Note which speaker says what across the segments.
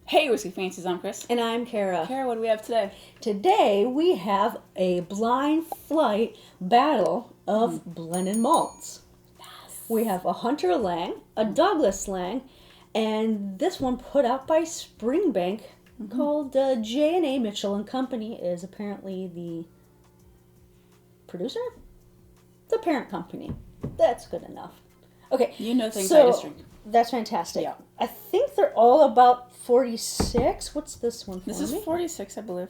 Speaker 1: Hey, Whiskey Fancies, I'm Chris.
Speaker 2: And I'm Kara.
Speaker 1: Kara, what do we have today?
Speaker 2: Today we have a blind flight battle of blended malts.
Speaker 1: Yes.
Speaker 2: We have a Hunter Laing, a Douglas Laing, and this one put out by Springbank called J&A Mitchell and Company is apparently the producer? The parent company. That's good enough. Okay.
Speaker 1: You know things I just drink.
Speaker 2: That's fantastic.
Speaker 1: Yeah.
Speaker 2: I think they're all about 46. What's this one for
Speaker 1: This is 46, I believe.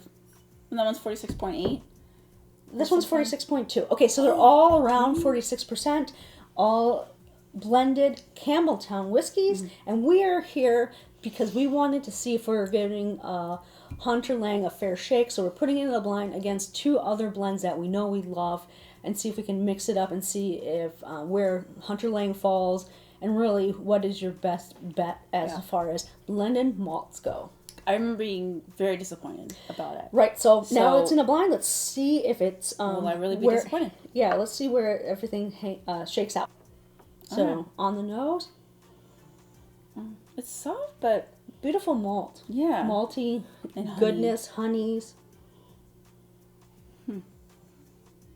Speaker 1: And that one's 46.8.
Speaker 2: This one's 46.2. Okay, so they're all around 46%, all blended Campbeltown whiskeys, and we are here because we wanted to see if we're giving Hunter Laing a fair shake, so we're putting it in the blind against two other blends that we know we love, and see if we can mix it up and see if where Hunter Laing falls, and really what is your best bet as far as blended malts go.
Speaker 1: I remember being very disappointed about it.
Speaker 2: Right, so now it's in a blind. Let's see if it's...
Speaker 1: will I really be
Speaker 2: where,
Speaker 1: disappointed?
Speaker 2: Yeah, let's see where everything shakes out. So, on the nose...
Speaker 1: It's soft, but...
Speaker 2: Beautiful malt.
Speaker 1: Yeah.
Speaker 2: Malty,
Speaker 1: And
Speaker 2: goodness, honeys.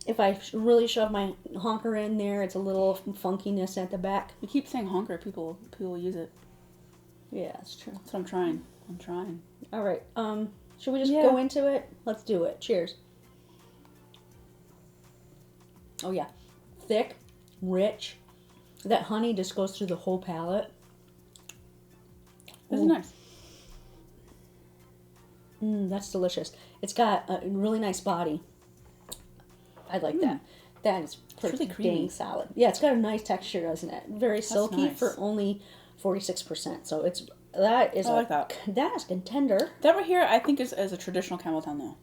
Speaker 2: If I really shove my honker in there, it's a little funkiness at the back.
Speaker 1: You keep saying honker, people will use it.
Speaker 2: Yeah, that's true.
Speaker 1: That's what I'm trying.
Speaker 2: All right, should we just go into it? Let's do it. Cheers. Oh, yeah. Thick, rich. That honey just goes through the whole palate.
Speaker 1: This is nice.
Speaker 2: That's delicious. It's got a really nice body. I like that. That is pretty
Speaker 1: really creamy.
Speaker 2: dang solid. Yeah, it's got a nice texture, doesn't it? Very silky
Speaker 1: nice.
Speaker 2: for only 46%. So that is
Speaker 1: I like that.
Speaker 2: That is contender.
Speaker 1: That right here, I think, is a traditional Campbeltown, though.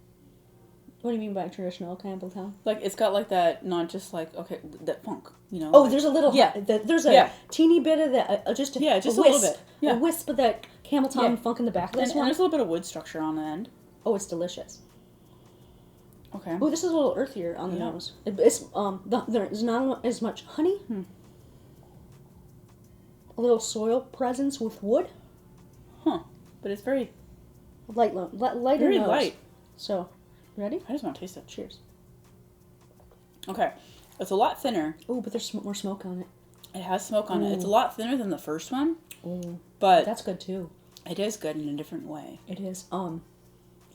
Speaker 2: What do you mean by traditional Campbeltown?
Speaker 1: Like, it's got, like, that, not just, like, okay, that funk, you know?
Speaker 2: Oh,
Speaker 1: like,
Speaker 2: there's a little,
Speaker 1: yeah.
Speaker 2: There's a teeny bit of that, just a
Speaker 1: little
Speaker 2: wisp,
Speaker 1: bit. Yeah.
Speaker 2: a wisp of that Campbeltown funk in the back of this
Speaker 1: and
Speaker 2: one.
Speaker 1: there's a little bit of wood structure on the end.
Speaker 2: Oh, it's delicious.
Speaker 1: Okay.
Speaker 2: Oh, this is a little earthier on the nose. It's there's not as much honey. A little soil presence with wood.
Speaker 1: Huh. But it's very...
Speaker 2: Lighter
Speaker 1: very
Speaker 2: nose.
Speaker 1: light.
Speaker 2: So, ready?
Speaker 1: I just want to taste it.
Speaker 2: Cheers.
Speaker 1: Okay. It's a lot thinner.
Speaker 2: Oh, but there's more smoke on it.
Speaker 1: It has smoke on it. It's a lot thinner than the first one.
Speaker 2: Oh,
Speaker 1: but
Speaker 2: that's good too.
Speaker 1: It is good in a different way.
Speaker 2: It is.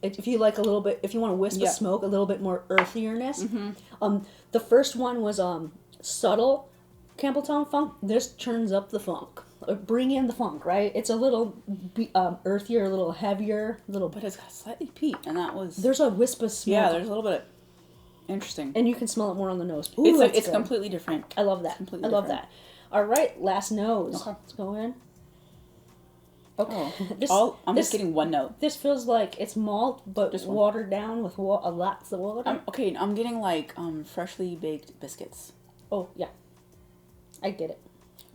Speaker 2: If you like a little bit, if you want to wisp of smoke, a little bit more earthierness. The first one was subtle Campbeltown funk. This turns up the funk. Bring in the funk, right? It's a little earthier, a little heavier,
Speaker 1: But it's got slightly peat, and that was...
Speaker 2: There's a wisp of smoke.
Speaker 1: Yeah, there's a little bit of... Interesting.
Speaker 2: And you can smell it more on the nose. Ooh,
Speaker 1: it's completely different.
Speaker 2: I love that. I love that. All right, last nose.
Speaker 1: Okay.
Speaker 2: Let's go in. Okay.
Speaker 1: I'm just getting one note.
Speaker 2: This feels like it's malt, but just watered down with lots of water.
Speaker 1: I'm getting like freshly baked biscuits.
Speaker 2: Oh yeah, I get it.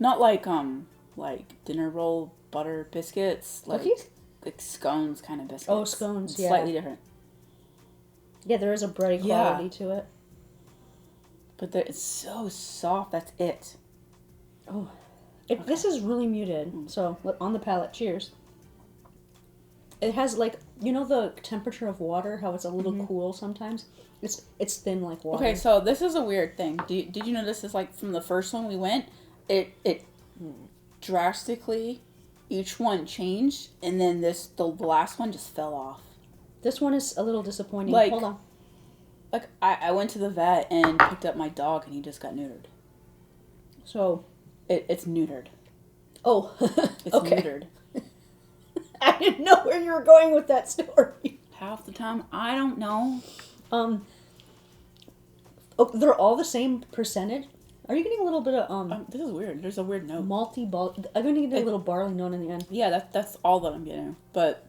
Speaker 1: Not like dinner roll butter biscuits.
Speaker 2: Cookies?
Speaker 1: Like scones kind of biscuits.
Speaker 2: Oh, scones. Yeah.
Speaker 1: Slightly different.
Speaker 2: Yeah, there is a bready quality to it.
Speaker 1: But it's so soft. That's it.
Speaker 2: Oh. This is really muted, so on the palate, cheers. It has the temperature of water, how it's a little cool sometimes. It's thin like water.
Speaker 1: Okay, so this is a weird thing. Did you notice this? Like from the first one we went, it drastically, each one changed, and then the last one just fell off.
Speaker 2: This one is a little disappointing.
Speaker 1: Like,
Speaker 2: hold on.
Speaker 1: Like I went to the vet and picked up my dog, and he just got neutered.
Speaker 2: So.
Speaker 1: It's neutered.
Speaker 2: Oh,
Speaker 1: it's
Speaker 2: okay.
Speaker 1: neutered.
Speaker 2: I didn't know where you were going with that story.
Speaker 1: Half the time, I don't know.
Speaker 2: They're all the same percentage. Are you getting a little bit of
Speaker 1: this is weird. There's a weird note.
Speaker 2: Malty I'm going to get a little barley note in the end.
Speaker 1: Yeah, that's all that I'm getting. But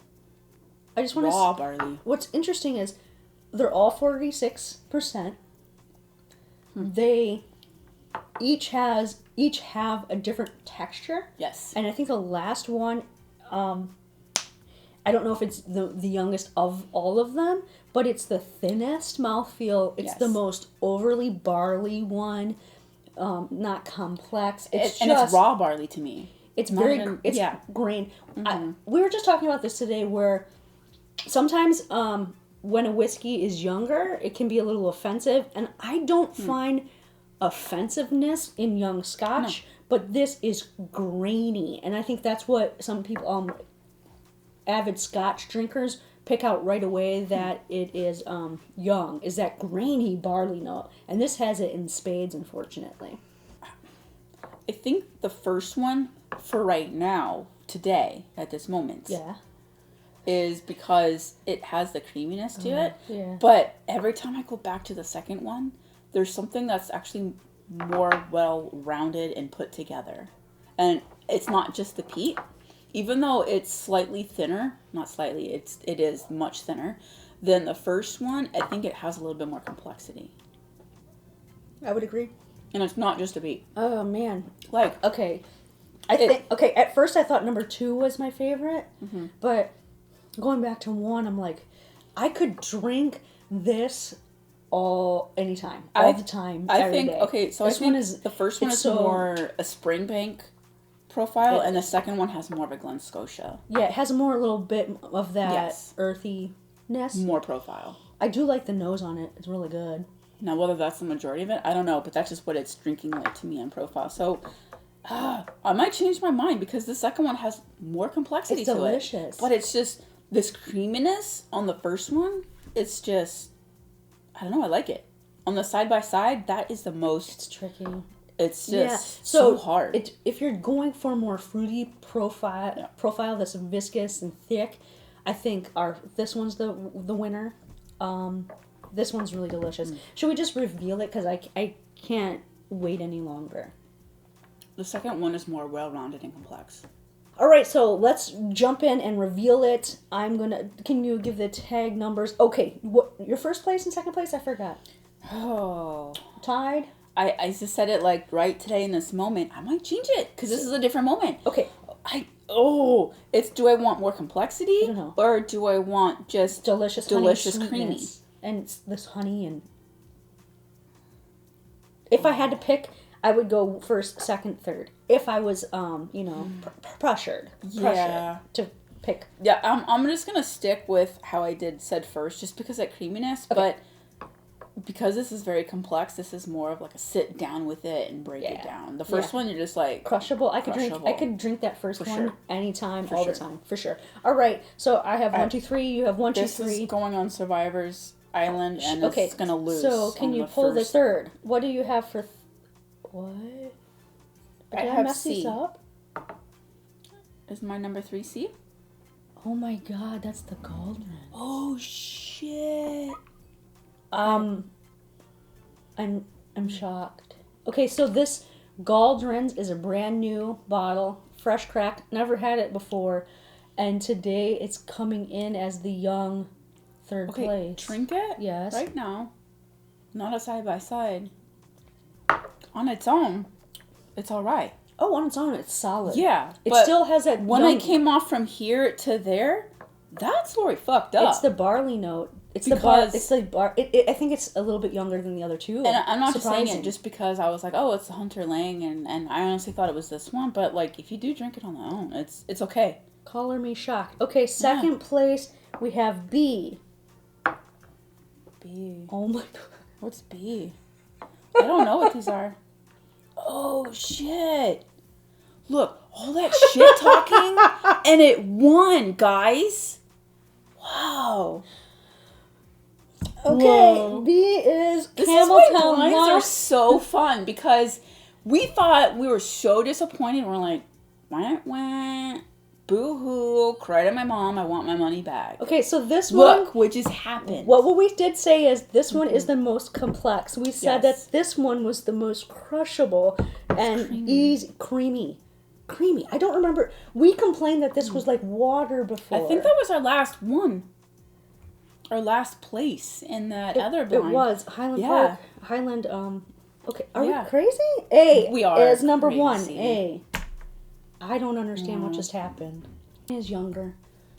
Speaker 2: I just want to
Speaker 1: raw barley.
Speaker 2: What's interesting is they're all 46%. They each have a different texture.
Speaker 1: Yes.
Speaker 2: And I think the last one, I don't know if it's the youngest of all of them, but it's the thinnest mouthfeel. It's the most overly barley one, not complex.
Speaker 1: It's raw barley to me.
Speaker 2: It's
Speaker 1: Not
Speaker 2: very,
Speaker 1: even-
Speaker 2: it's
Speaker 1: yeah.
Speaker 2: grain. We were just talking about this today where sometimes when a whiskey is younger, it can be a little offensive. And I don't find offensiveness in young Scotch, but this is grainy. And I think that's what some people, avid Scotch drinkers, pick out right away that it is young, is that grainy barley note. And this has it in spades, unfortunately.
Speaker 1: I think the first one for right now, today, at this moment,
Speaker 2: Yeah.
Speaker 1: is because it has the creaminess to it.
Speaker 2: Yeah.
Speaker 1: But every time I go back to the second one, there's something that's actually more well-rounded and put together. And it's not just the peat. Even though it's slightly thinner, not slightly, it is much thinner than the first one, I think it has a little bit more complexity.
Speaker 2: I would agree.
Speaker 1: And it's not just a beet.
Speaker 2: Oh, man.
Speaker 1: Like,
Speaker 2: Okay. At first I thought number 2 was my favorite, but going back to 1, I'm like, I could drink this anytime, all the time,
Speaker 1: I
Speaker 2: every
Speaker 1: think,
Speaker 2: day.
Speaker 1: okay, so
Speaker 2: This
Speaker 1: I think
Speaker 2: one is,
Speaker 1: the first one
Speaker 2: it's
Speaker 1: is
Speaker 2: so-
Speaker 1: more a Springbank profile, and the second one has more of a Glen Scotia.
Speaker 2: Yeah, it has more, a little bit of that
Speaker 1: Yes.
Speaker 2: earthiness.
Speaker 1: More profile.
Speaker 2: I do like the nose on it. It's really good.
Speaker 1: Now, whether that's the majority of it, I don't know, but that's just what it's drinking like to me on profile. So, I might change my mind because the second one has more complexity
Speaker 2: It's
Speaker 1: to
Speaker 2: delicious.
Speaker 1: it. But it's just, this creaminess on the first one, it's just, I don't know, I like it. On the side-by-side, that is the most,
Speaker 2: It's tricky.
Speaker 1: it's just
Speaker 2: Yeah,
Speaker 1: so hard.
Speaker 2: If you're going for a more fruity profile that's viscous and thick, I think this one's the winner. This one's really delicious. Should we just reveal it? Because I can't wait any longer.
Speaker 1: The second one is more well-rounded and complex.
Speaker 2: All right, so let's jump in and reveal it. Can you give the tag numbers? Okay, your first place and second place? I forgot.
Speaker 1: Oh.
Speaker 2: Tied?
Speaker 1: I just said it like right today in this moment. I might change it because this is a different moment.
Speaker 2: Okay.
Speaker 1: It's do I want more complexity
Speaker 2: don't know.
Speaker 1: or do I want just
Speaker 2: Delicious
Speaker 1: creamy?
Speaker 2: sweetness. And it's this honey and... If I had to pick, I would go first, second, third. If I was, pressured to pick.
Speaker 1: Yeah, I'm just gonna stick with how I said first, just because that creaminess.
Speaker 2: Okay.
Speaker 1: But because this is very complex, this is more of like a sit down with it and break it down. The first one, you're just like
Speaker 2: Crushable. I
Speaker 1: Crushable.
Speaker 2: could drink that first
Speaker 1: For
Speaker 2: one
Speaker 1: sure.
Speaker 2: anytime,
Speaker 1: For
Speaker 2: all
Speaker 1: sure.
Speaker 2: the time, for sure. All right, so I have 1, 2, 3. You have 1, 2,
Speaker 1: this
Speaker 2: 3.
Speaker 1: is going on Survivor's Island, and
Speaker 2: Okay,
Speaker 1: it's gonna lose.
Speaker 2: So can
Speaker 1: on
Speaker 2: you
Speaker 1: the
Speaker 2: pull the
Speaker 1: first-
Speaker 2: third? What do you have for? What? Did I
Speaker 1: have
Speaker 2: mess
Speaker 1: C.
Speaker 2: these up?
Speaker 1: Is my number 3 C?
Speaker 2: Oh my God, that's the Galdrin.
Speaker 1: Oh shit!
Speaker 2: I'm shocked. Okay, so this Galdrin's is a brand new bottle, fresh cracked, never had it before, and today it's coming in as the young third place.
Speaker 1: Drink it.
Speaker 2: Yes.
Speaker 1: Right now, not a side by side. On its own, it's all right.
Speaker 2: Oh, on its own, it's solid.
Speaker 1: Yeah,
Speaker 2: It
Speaker 1: but
Speaker 2: still has that
Speaker 1: when
Speaker 2: young,
Speaker 1: I came off from here to there, that's where we fucked up.
Speaker 2: It's the barley note. It's
Speaker 1: Because-
Speaker 2: the bar. I think it's a little bit younger than the other two.
Speaker 1: and I'm not just saying
Speaker 2: Surprising.
Speaker 1: it just because I was like, oh, it's the Hunter Lang, and I honestly thought it was this one. But like, if you do drink it on the own, it's okay.
Speaker 2: Color me shocked. Okay, second place we have B.
Speaker 1: B.
Speaker 2: Oh my God.
Speaker 1: What's B? I don't know what these are. Oh shit! Look, all that shit talking, and it won, guys. Wow.
Speaker 2: Okay,
Speaker 1: Whoa.
Speaker 2: B is
Speaker 1: This is why
Speaker 2: Campbeltown
Speaker 1: blinds are
Speaker 2: Malt.
Speaker 1: so fun because we thought we were so disappointed. We're like, wah, wah, boo hoo, cry to my mom. I want my money back.
Speaker 2: Okay, so this
Speaker 1: Look,
Speaker 2: one.
Speaker 1: what just happened.
Speaker 2: What we did say is this one is the most complex. We said
Speaker 1: Yes.
Speaker 2: that this one was the most crushable and easy, creamy. I don't remember. We complained that this was like water before.
Speaker 1: I think that was our last one. Our last place in that other blind.
Speaker 2: It was Highland
Speaker 1: Yeah.
Speaker 2: Park. Highland. Okay, are
Speaker 1: Yeah.
Speaker 2: we crazy? A.
Speaker 1: We are
Speaker 2: is number
Speaker 1: crazy.
Speaker 2: 1. A. I don't understand what just happened. Is younger.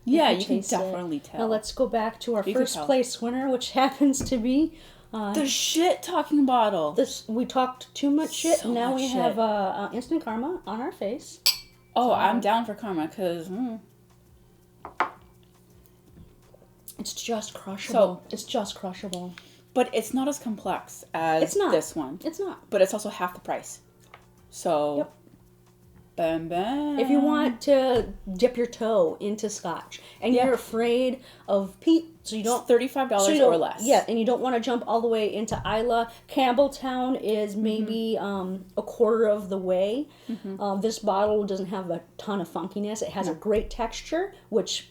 Speaker 1: Yeah,
Speaker 2: can
Speaker 1: you can
Speaker 2: taste it.
Speaker 1: definitely tell.
Speaker 2: Now let's go back to our
Speaker 1: You can
Speaker 2: first
Speaker 1: tell.
Speaker 2: place winner, which happens to be.
Speaker 1: The shit talking bottle.
Speaker 2: We talked too much shit.
Speaker 1: So
Speaker 2: And now
Speaker 1: much
Speaker 2: we
Speaker 1: shit.
Speaker 2: have instant karma on our face.
Speaker 1: Oh, I'm down for karma because
Speaker 2: it's just crushable. It's just crushable.
Speaker 1: But it's not as complex as this one.
Speaker 2: It's not.
Speaker 1: But it's also half the price. So,
Speaker 2: yep.
Speaker 1: Bam, bam.
Speaker 2: If you want to dip your toe into Scotch and you're afraid of peat, so you don't
Speaker 1: $35 or less.
Speaker 2: Yeah, and you don't want to jump all the way into Isla. Campbeltown is maybe a quarter of the way. This bottle doesn't have a ton of funkiness. It has a great texture, which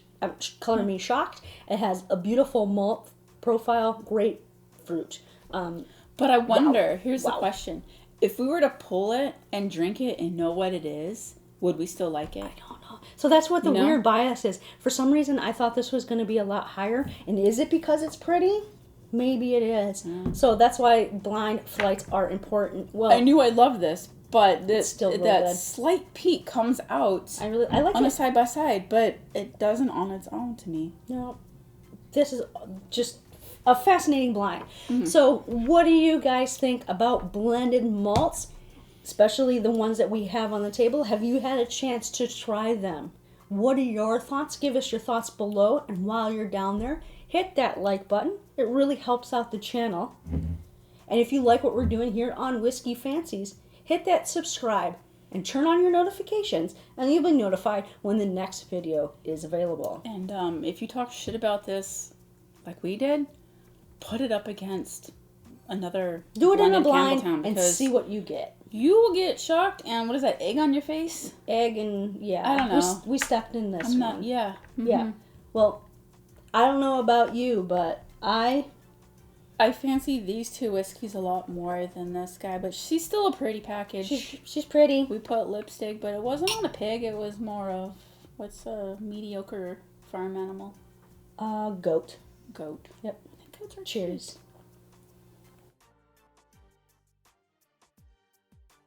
Speaker 2: color me shocked. It has a beautiful malt profile, great fruit.
Speaker 1: But I wonder, here's the question. If we were to pull it and drink it and know what it is, would we still like it?
Speaker 2: I don't know. So that's what the weird bias is. For some reason, I thought this was going to be a lot higher. And is it because it's pretty? Maybe it is. So that's why blind flights are important. Well,
Speaker 1: I knew I loved this, but
Speaker 2: still really
Speaker 1: that
Speaker 2: good.
Speaker 1: Slight peak comes out
Speaker 2: I like
Speaker 1: on
Speaker 2: it.
Speaker 1: a side by side, but it doesn't on its own to me.
Speaker 2: No. This is just a fascinating blind. So what do you guys think about blended malts, especially the ones that we have on the table? Have you had a chance to try them? What are your thoughts? Give us your thoughts below. And while you're down there, hit that like button. It really helps out the channel. And if you like what we're doing here on Whiskey Fancies, hit that subscribe and turn on your notifications, and you'll be notified when the next video is available.
Speaker 1: And if you talk shit about this like we did, put it up against another.
Speaker 2: Do it in a blind
Speaker 1: Campbeltown,
Speaker 2: and see what you get.
Speaker 1: You will get shocked. And what is that, egg on your face?
Speaker 2: Egg and, yeah.
Speaker 1: I don't know.
Speaker 2: We stepped in this one.
Speaker 1: Yeah.
Speaker 2: Yeah. Well, I don't know about you, but I
Speaker 1: fancy these two whiskeys a lot more than this guy, but she's still a pretty package.
Speaker 2: She's pretty.
Speaker 1: We put lipstick, but it wasn't on a pig. It was more of, what's a mediocre farm animal?
Speaker 2: Goat.
Speaker 1: Goat.
Speaker 2: Yep.
Speaker 1: Goats are
Speaker 2: Cheers.
Speaker 1: cute.